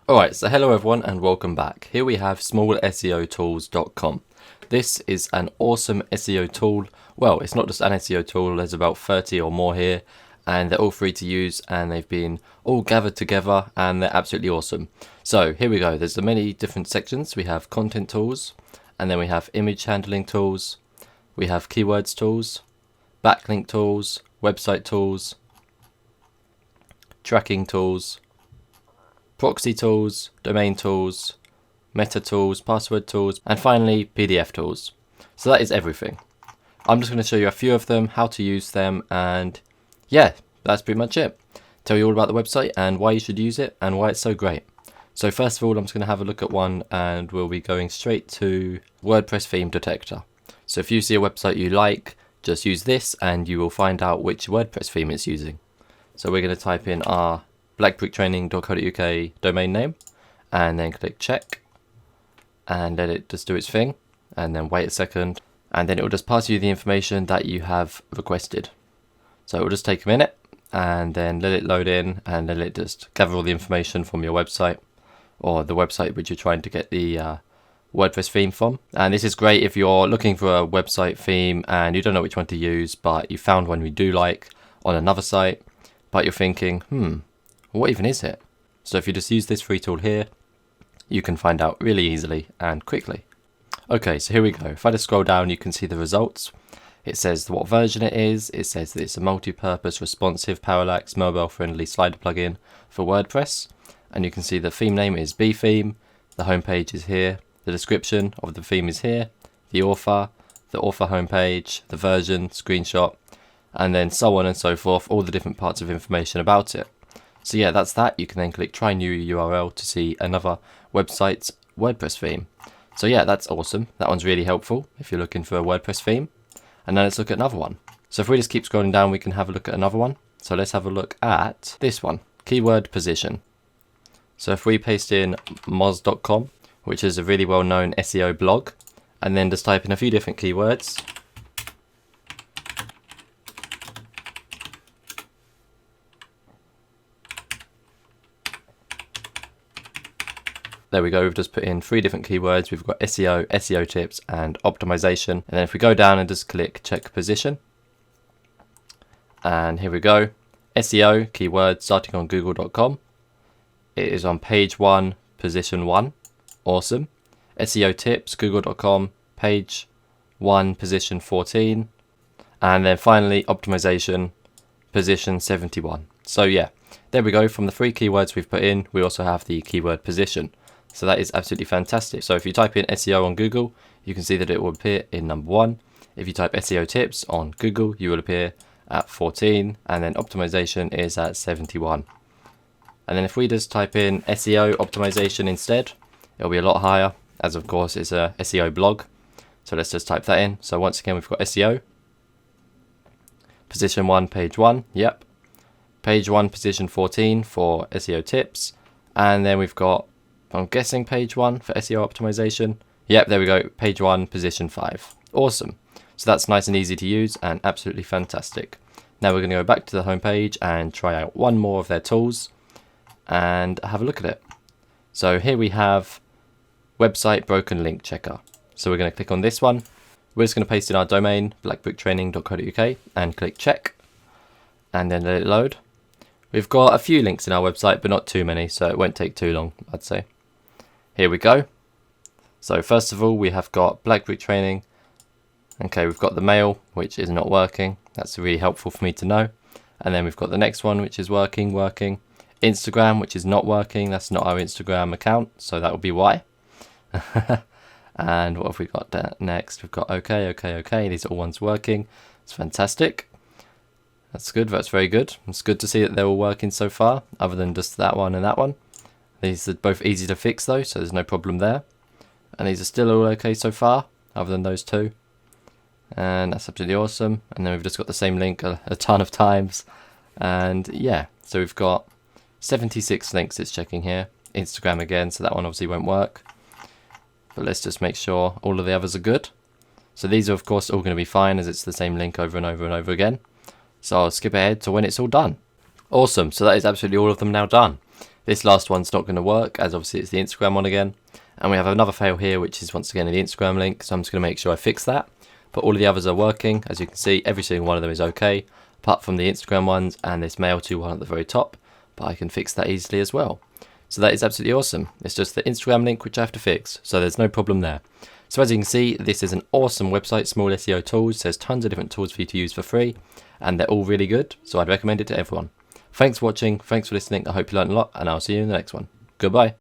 Alright, so hello everyone and welcome back. Here we have smallseotools.com. This is an awesome SEO tool. Well, it's not just an SEO tool, there's about 30 or more here, and they're all free to use, and they've been all gathered together, and they're absolutely awesome. So here we go, there's the many different sections. We have content tools, and then we have image handling tools, we have keywords tools, backlink tools, website tools, tracking tools, proxy tools, domain tools, meta tools, password tools, and finally PDF tools. So that is everything. I'm just going to show you a few of them, how to use them, and yeah, that's pretty much it. Tell you all about the website and why you should use it and why it's so great. So first of all, I'm just going to have a look at one, and we'll be going straight to WordPress theme detector. So if you see a website you like, just use this and you will find out which WordPress theme it's using. So we're going to type in our blackbricktraining.co.uk domain name and then click check and let it just do its thing, and then wait a second, and then it will just pass you the information that you have requested. So it will just take a minute and then let it load in and let it just gather all the information from your website or the website which you're trying to get the WordPress theme from. And this is great if you're looking for a website theme and you don't know which one to use, but you found one you do like on another site, but you're thinking, what even is it? So if you just use this free tool here, you can find out really easily and quickly. Okay, so here we go. If I just scroll down, you can see the results. It says what version it is. It says that it's a multi-purpose, responsive, parallax, mobile-friendly slider plugin for WordPress. And you can see the theme name is B-Theme. The homepage is here. The description of the theme is here. The author homepage, the version, screenshot, and then so on and so forth, all the different parts of information about it. So yeah, that's that. You can then click try new URL to see another website's WordPress theme. So yeah, that's awesome. That one's really helpful if you're looking for a WordPress theme. And then let's look at another one. So if we just keep scrolling down, we can have a look at another one. So let's have a look at this one, keyword position. So if we paste in moz.com, which is a really well-known SEO blog, and then just type in a few different keywords. There we go, we've just put in 3 different keywords. We've got SEO, SEO tips, and optimization. And then if we go down and just click check position, and here we go, SEO keyword starting on google.com. It is on page 1, position 1. Awesome. SEO tips, google.com, page 1, position 14. And then finally, optimization, position 71. So yeah, there we go. From the 3 keywords we've put in, we also have the keyword position. So that is absolutely fantastic. So if you type in SEO on Google, you can see that it will appear in number 1. If you type SEO tips on Google, you will appear at 14, and then optimization is at 71. And then if we just type in SEO optimization instead, it'll be a lot higher, as of course it's a SEO blog. So let's just type that in. So once again, we've got SEO, position 1, page 1, yep. Page 1, position 14 for SEO tips. And then we've got, I'm guessing, page 1 for SEO optimization. Yep, there we go, page 1, position 5. Awesome. So that's nice and easy to use and absolutely fantastic. Now we're going to go back to the home page and try out one more of their tools and have a look at it. So here we have website broken link checker. So we're going to click on this one. We're just going to paste in our domain, blackbricktraining.co.uk, and click check, and then let it load. We've got a few links in our website, but not too many, so it won't take too long, I'd say. Here we go. So first of all, we have got Blackbrick Training. Okay, we've got the mail, which is not working. That's really helpful for me to know. And then we've got the next one, which is working. Instagram, which is not working. That's not our Instagram account, so that will be why. And what have we got next? We've got okay. These are all ones working. It's fantastic. That's good. That's very good. It's good to see that they're all working so far, other than just that one and that one. These are both easy to fix though, so there's no problem there. And these are still all okay so far, other than those 2. And that's absolutely awesome. And then we've just got the same link a ton of times. And yeah, so we've got 76 links it's checking here. Instagram again, so that one obviously won't work. But let's just make sure all of the others are good. So these are of course all going to be fine, as it's the same link over and over and over again. So I'll skip ahead to when it's all done. Awesome, so that is absolutely all of them now done. This last one's not going to work, as obviously it's the Instagram one again. And we have another fail here, which is once again the Instagram link. So I'm just going to make sure I fix that. But all of the others are working. As you can see, every single one of them is okay, apart from the Instagram ones and this mail to one at the very top. But I can fix that easily as well. So that is absolutely awesome. It's just the Instagram link which I have to fix. So there's no problem there. So as you can see, this is an awesome website, Small SEO Tools. There's tons of different tools for you to use for free, and they're all really good. So I'd recommend it to everyone. Thanks for watching. Thanks for listening. I hope you learned a lot, and I'll see you in the next one. Goodbye.